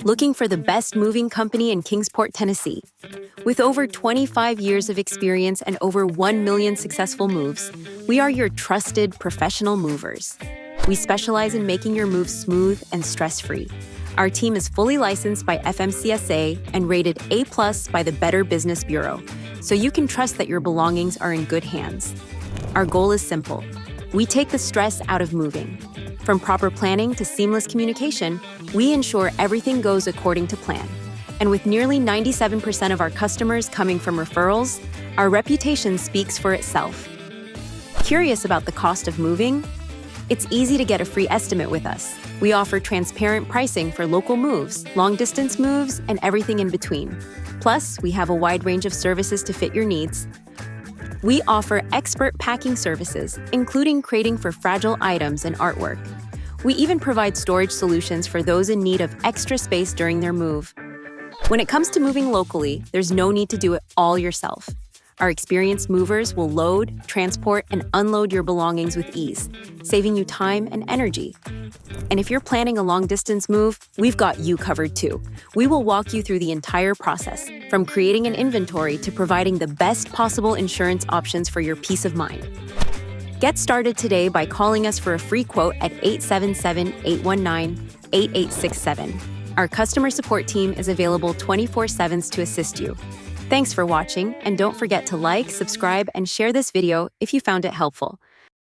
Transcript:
Looking for the best moving company in Kingsport, Tennessee? With over 25 years of experience and over 1 million successful moves, we are your trusted professional movers. We specialize in making your moves smooth and stress-free. Our team is fully licensed by FMCSA and rated A+ by the Better Business Bureau, so you can trust that your belongings are in good hands. Our goal is simple. We take the stress out of moving. From proper planning to seamless communication, we ensure everything goes according to plan. And with nearly 97% of our customers coming from referrals, our reputation speaks for itself. Curious about the cost of moving? It's easy to get a free estimate with us. We offer transparent pricing for local moves, long-distance moves, and everything in between. Plus, we have a wide range of services to fit your needs. We offer expert packing services, including crating for fragile items and artwork. We even provide storage solutions for those in need of extra space during their move. When it comes to moving locally, there's no need to do it all yourself. Our experienced movers will load, transport, and unload your belongings with ease, saving you time and energy. And if you're planning a long-distance move, we've got you covered too. We will walk you through the entire process, from creating an inventory to providing the best possible insurance options for your peace of mind. Get started today by calling us for a free quote at 877-819-8867. Our customer support team is available 24/7 to assist you. Thanks for watching, and don't forget to like, subscribe, and share this video if you found it helpful.